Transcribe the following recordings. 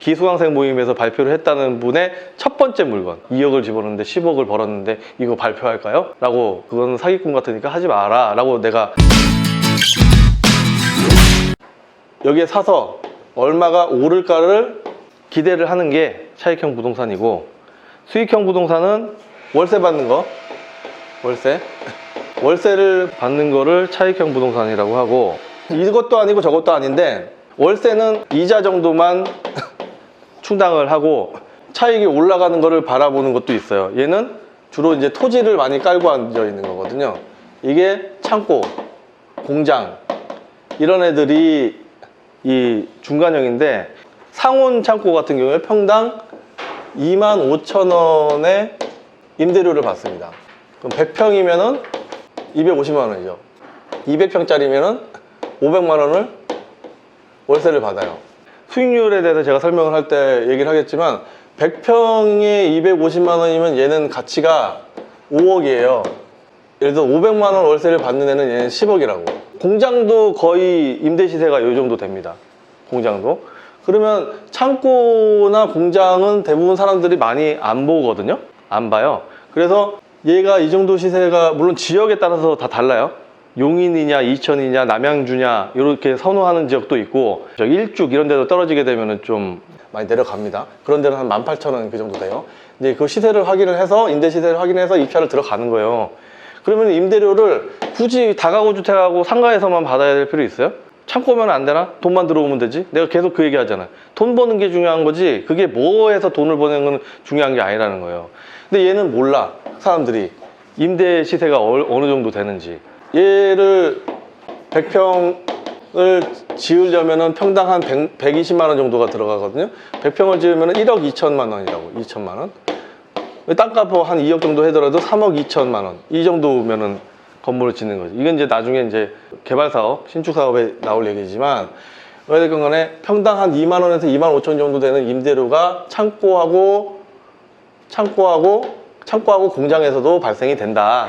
기수강생 모임에서 발표를 했다는 분의 첫 번째 물건, 2억을 집어넣는데 10억을 벌었는데 이거 발표할까요? 라고, 그건 사기꾼 같으니까 하지 마라 라고 내가 여기에 사서 얼마가 오를까를 기대를 하는 게 차익형 부동산이고, 수익형 부동산은 월세 받는 거, 월세를 받는 거를 차익형 부동산이라고 하고, 이것도 아니고 저것도 아닌데 월세는 이자 정도만 충당을 하고 차익이 올라가는 거를 바라보는 것도 있어요. 얘는 주로 이제 토지를 많이 깔고 앉아 있는 거거든요. 이게 창고, 공장 이런 애들이 이 중간형인데, 상온 창고 같은 경우에 평당 25,000원의 임대료를 받습니다. 그럼 100평이면은 250만 원이죠. 200평짜리면은 500만 원을 월세를 받아요. 수익률에 대해서 제가 설명을 할 때 얘기를 하겠지만, 100평에 250만 원이면 얘는 가치가 5억이에요. 예를 들어 500만 원 월세를 받는 애는 얘는 10억이라고. 공장도 거의 임대 시세가 이 정도 됩니다. 공장도. 그러면 창고나 공장은 대부분 사람들이 많이 안 보거든요. 안 봐요. 그래서 얘가 이 정도 시세가 물론 지역에 따라서 다 달라요. 용인이냐 이천이냐 남양주냐 이렇게 선호하는 지역도 있고, 저 일죽 이런 데도 떨어지게 되면 좀 많이 내려갑니다. 그런 데는 한 18,000원 그 정도 돼요. 이제 그 시세를 확인을 해서, 임대 시세를 확인해서 입찰을 들어가는 거예요. 그러면 임대료를 굳이 다가구 주택하고 상가에서만 받아야 될 필요 있어요? 창고면 안 되나? 돈만 들어오면 되지? 내가 계속 그 얘기 하잖아요. 돈 버는 게 중요한 거지, 그게 뭐해서 돈을 버는 건 중요한 게 아니라는 거예요. 근데 얘는 몰라, 사람들이 임대 시세가 어느 정도 되는지. 얘를 100평을 지으려면 평당 한 120만 원 정도가 들어가거든요. 100평을 지으면 1억 2천만 원이라고. 2천만 원. 땅값 한 2억 정도 하더라도 3억 2천만 원 이 정도면은 건물을 짓는 거죠. 이건 이제 나중에 이제 개발 사업, 신축 사업에 나올 얘기지만, 어쨌든 간에 평당 한 2만 원에서 2만 5천 정도 되는 임대료가 창고하고 공장에서도 발생이 된다.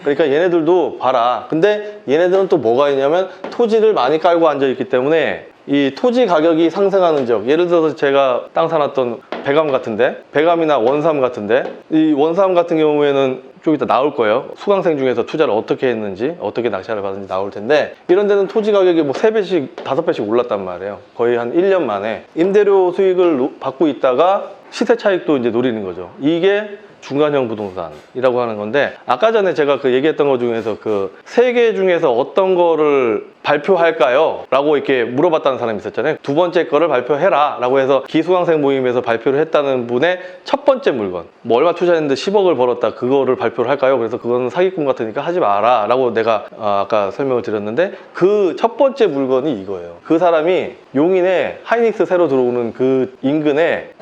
그러니까 얘네들도 봐라. 근데 얘네들은 또 뭐가 있냐면, 토지를 많이 깔고 앉아 있기 때문에 이 토지 가격이 상승하는 지역, 예를 들어서 제가 땅 사놨던 배감 같은데, 배감이나 원삼 같은데, 이 원삼 같은 경우에는 좀 이따 나올 거예요. 수강생 중에서 투자를 어떻게 했는지, 어떻게 낙찰을 받은지 나올 텐데, 이런 데는 토지 가격이 뭐 3배씩 5배씩 올랐단 말이에요. 거의 한 1년 만에. 임대료 수익을 받고 있다가 시세 차익도 이제 노리는 거죠. 이게 중간형 부동산이라고 하는 건데, 아까 전에 제가 그 얘기했던 것 중에서 그 3개 중에서 어떤 거를 발표할까요? 라고 이렇게 물어봤다는 사람이 있었잖아요. 두 번째 거를 발표해라 라고 해서 기수강생 모임에서 발표를 했다는 분의 첫 번째 물건, 뭐 얼마 투자했는데 10억을 벌었다, 그거를 발표를 할까요? 그래서 그거는 사기꾼 같으니까 하지 마라 라고 내가 아까 설명을 드렸는데, 그 첫 번째 물건이 이거예요. 그 사람이 용인에 하이닉스 새로 들어오는 그 인근에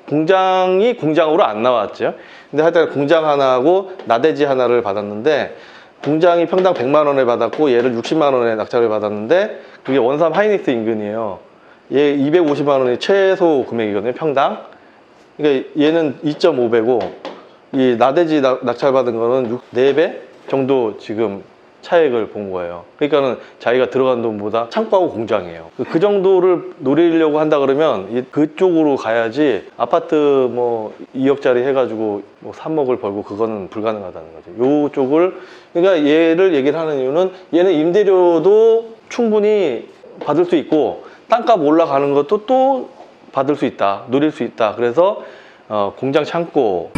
공장이 공장으로 안 나왔죠. 근데 하여튼 공장 하나하고 나대지 하나를 받았는데, 공장이 평당 100만 원에 받았고 얘를 60만 원에 낙찰을 받았는데, 그게 원삼 하이닉스 인근이에요. 얘 250만 원이 최소 금액이거든요, 평당. 그러니까 얘는 2.5배고 이 나대지 낙찰 받은 거는 4배 정도 지금 차익을 본 거예요. 그러니까는 자기가 들어간 돈보다 창고하고 공장이에요. 그 정도를 노리려고 한다 그러면 그쪽으로 가야지, 아파트 뭐 2억짜리 해가지고 뭐 3억을 벌고 그거는 불가능하다는 거죠. 요 쪽을, 그러니까 얘를 얘기를 하는 이유는, 얘는 임대료도 충분히 받을 수 있고 땅값 올라가는 것도 또 받을 수 있다, 누릴 수 있다. 그래서 공장 창고